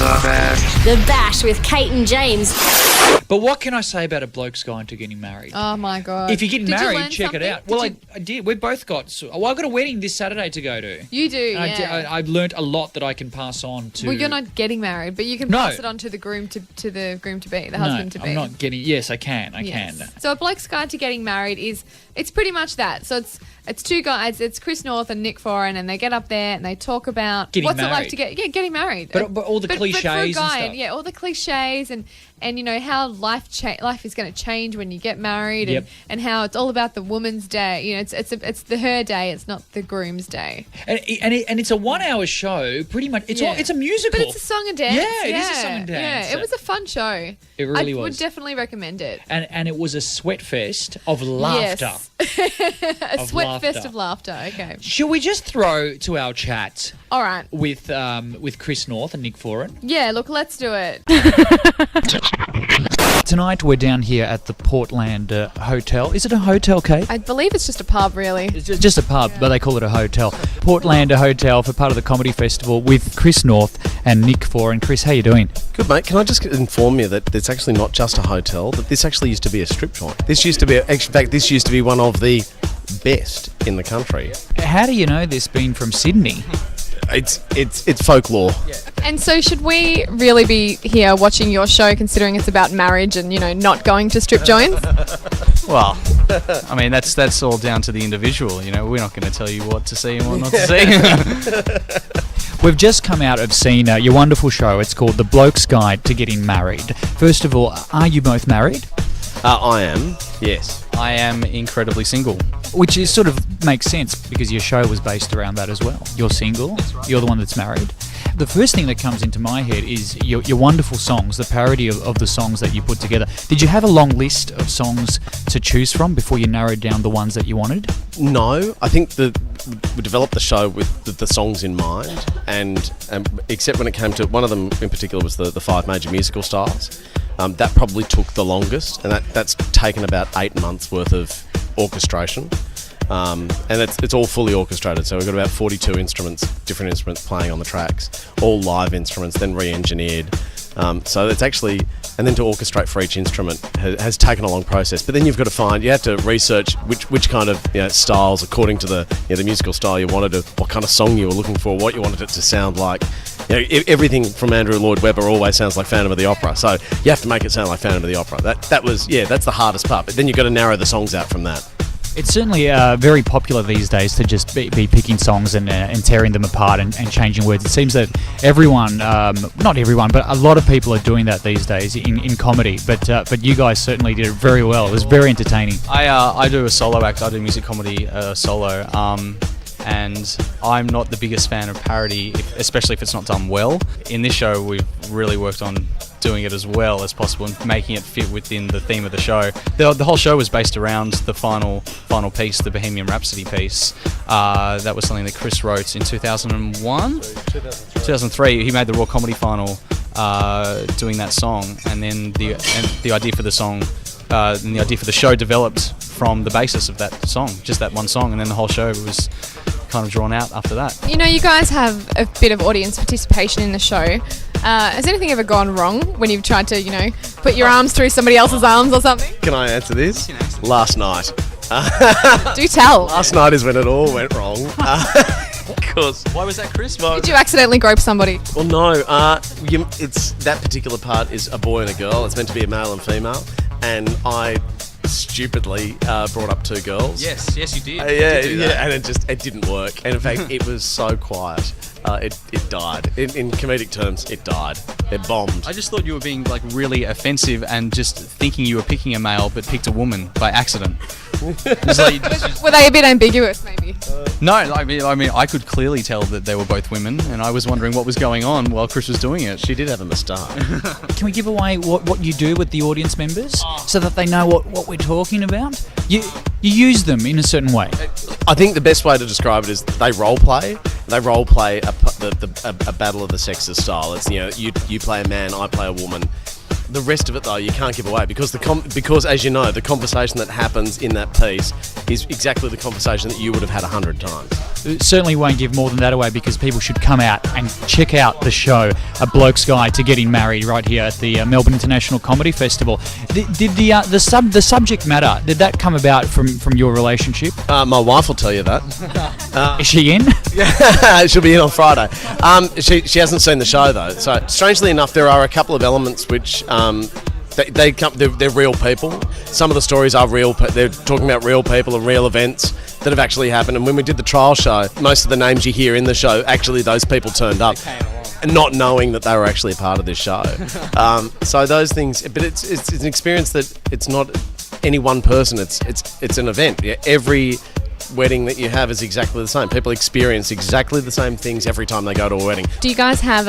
The Bash with Kate and James. But what can I say about a bloke's guide to getting married? Oh my God. If you're getting Did you married, learn check it something? out. Well, I did. We both got... Well, I've got a wedding this Saturday to go to. You do, And yeah. I've learnt a lot that I can pass on to... Well, you're not getting married, but you can No. pass it on to the groom to the groom to be, the husband to be. I'm not getting... Yes, I can. I Yes. can. So a bloke's guide to getting married it's pretty much that. So it's two guys. It's Chris North and Nick Foran, and they get up there and they talk about Getting what's it married. like to getting married. But all the cliches for a and guy, stuff. Yeah, all the cliches and you know how life is going to change when you get married, Yep. and how it's all about the woman's day. You know, it's her day. It's not the groom's day. And it's a 1 hour show, pretty much. It's a musical. But it's a song and dance. Yeah, it is a song and dance. Yeah, it was a fun show. It really I was. would definitely recommend it. And it was a sweat fest of laughter. Yes. A Of sweat laughter. fest of laughter. Okay. Shall we just throw to our chat All right. with Chris North and Nick Foran? Yeah, look, let's do it. Tonight we're down here at the Portland Hotel. Is it a hotel, Kate? I believe it's just a pub, really. It's just a pub, but they call it a hotel. Portland Hotel for part of the comedy festival with Chris North and Nick Foran. Chris, how you doing? Good, mate. Can I just inform you that it's actually not just a hotel, that this actually used to be a strip joint. This used to be, in fact, this used to be one of the best in the country. How do you know this being from Sydney? It's folklore. And so should we really be here watching your show considering it's about marriage and, you know, not going to strip joints? Well, I mean, that's all down to the individual. You know, we're not going to tell you what to see and what not to see. We've just come out of seeing your wonderful show. It's called The Bloke's Guide to Getting Married. First of all, are you both married? I am, yes. I am incredibly single. Which is sort of makes sense because your show was based around that as well. You're single, you're the one that's married. The first thing that comes into my head is your wonderful songs, the parody of the songs that you put together. Did you have a long list of songs to choose from before you narrowed down the ones that you wanted? No, I think we developed the show with the songs in mind, and except when it came to one of them in particular was the 5 major musical styles. That probably took the longest, and that's taken about 8 months worth of orchestration. And it's all fully orchestrated, so we've got about 42 different instruments playing on the tracks, all live instruments, then re-engineered. So it's actually, and then to orchestrate for each instrument has taken a long process. But then you have to research which kind of styles according to the musical style you wanted, what kind of song you were looking for, what you wanted it to sound like. Everything from Andrew Lloyd Webber always sounds like Phantom of the Opera, so you have to make it sound like Phantom of the Opera. That's the hardest part. But then you've got to narrow the songs out from that. It's certainly very popular these days to just be picking songs and tearing them apart and changing words. It seems that everyone, not everyone, but a lot of people are doing that these days in comedy. But you guys certainly did it very well. It was very entertaining. I do a solo act. I do music comedy solo. And I'm not the biggest fan of parody, especially if it's not done well. In this show, we've really worked on doing it as well as possible and making it fit within the theme of the show. The whole show was based around the final piece, the Bohemian Rhapsody piece. That was something that Chris wrote in 2001? 2003. He made the Raw Comedy Final doing that song, and then the idea for the song and the idea for the show developed from the basis of that song, just that one song, and then the whole show was kind of drawn out after that. You know, you guys have a bit of audience participation in the show. Has anything ever gone wrong when you've tried to, put your arms through somebody else's arms or something? Can I answer this? Last night. Do tell. Last night is when it all went wrong. Because Why was that, Chris? Did you accidentally grope somebody? well, no, it's that particular part is a boy and a girl. It's meant to be a male and female, and I stupidly brought up 2 girls. Yes, you did. And it didn't work. And in fact, it was so quiet. It died. In comedic terms, it died. It bombed. I just thought you were being really offensive and just thinking you were picking a male but picked a woman by accident. Just Were they a bit ambiguous, maybe? no, I mean, I could clearly tell that they were both women, and I was wondering what was going on while Chris was doing it. She did have a moustache. Can we give away what you do with the audience members so that they know what we're talking about? You use them in a certain way. I think the best way to describe it is they role play. They role play a battle of the sexes style. It's you play a man, I play a woman. The rest of it, though, you can't give away because because as you know, the conversation that happens in that piece is exactly the conversation that you would have had 100 times. certainly won't give more than that away because people should come out and check out the show, A Bloke's Guide to Getting Married, right here at the Melbourne International Comedy Festival. Did the subject matter, did that come about from your relationship? My wife will tell you that. Is she in? She'll be in on Friday. She hasn't seen the show though. So strangely enough, there are a couple of elements which they're real people. Some of the stories are real. They're talking about real people and real events that have actually happened. And when we did the trial show, most of the names you hear in the show, actually those people turned up, not knowing that they were actually a part of this show. So those things, but it's an experience that it's not any one person. It's an event. Yeah, every wedding that you have is exactly the same. People experience exactly the same things every time they go to a wedding. Do you guys have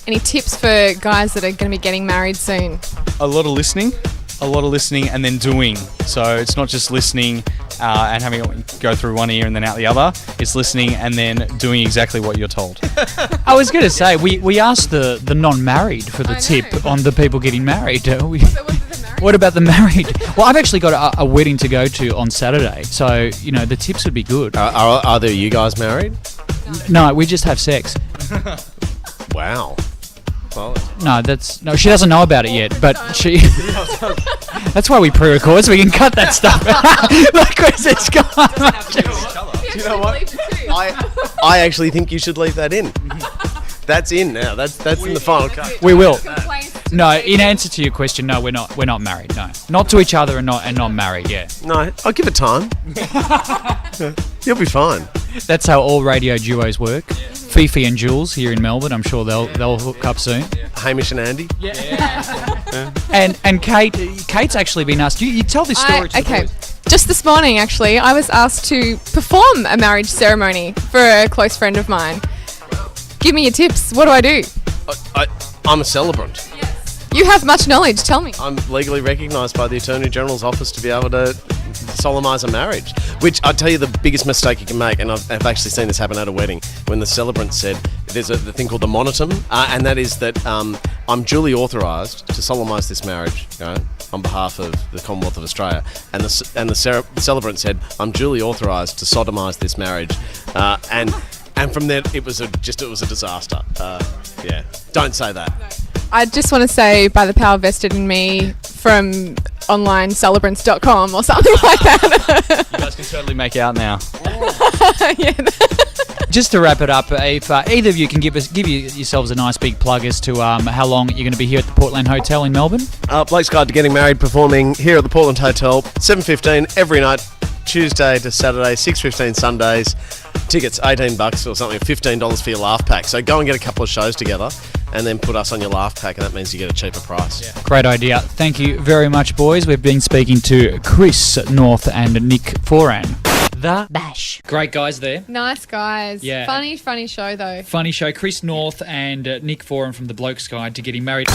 any tips for guys that are going to be getting married soon? A lot of listening and then doing. So it's not just listening and having it go through one ear and then out the other. It's listening and then doing exactly what you're told. I was going to say, we asked the non-married for the tip on the people getting married. What about the married? Well, I've actually got a wedding to go to on Saturday, so, the tips would be good. Are either of you guys married? No, we just have sex. Wow. Well, No, she doesn't know about it yet, but she... That's why we pre-record, so we can cut that stuff out. Look, where's this gone? Do you know what? I actually think you should leave that in. That's in now. That's in the final cut. We will. No, in answer to your question, no, we're not married. No, not to each other and not married. Yeah. No, I'll give it time. You'll be fine. That's how all radio duos work. Fifi and Jules here in Melbourne. I'm sure they'll hook up soon. Hamish and Andy. Yeah. And Kate's actually been asked. You tell this story. Okay. Just this morning, actually, I was asked to perform a marriage ceremony for a close friend of mine. Give me your tips. What do I do? I'm a celebrant. You have much knowledge. Tell me. I'm legally recognised by the Attorney General's office to be able to solemnise a marriage, which I tell you the biggest mistake you can make, and I've actually seen this happen at a wedding, when the celebrant said, there's a thing called the monotum, and that is that I'm duly authorised to solemnise this marriage, on behalf of the Commonwealth of Australia, and the celebrant said, I'm duly authorised to sodomise this marriage, and from there it was a disaster. Yeah, don't say that. No. I just want to say, by the power vested in me from onlinecelebrants.com or something like that. You guys can totally make out now. Yeah. Just to wrap it up, if either of you can give yourselves a nice big plug as to how long you're going to be here at the Portland Hotel in Melbourne. Bloke's Guide to Getting Married, performing here at the Portland Hotel, 7:15 every night, Tuesday to Saturday, 6:15 Sundays. Tickets $18 or something, $15 for your laugh pack. So go and get a couple of shows together and then put us on your laugh pack, and that means you get a cheaper price. Yeah. Great idea. Thank you very much, boys. We've been speaking to Chris North and Nick Foran. The Bash. Great guys there. Nice guys. Yeah. Funny show though. Funny show. Chris North and Nick Foran from the Bloke's Guide to Getting Married.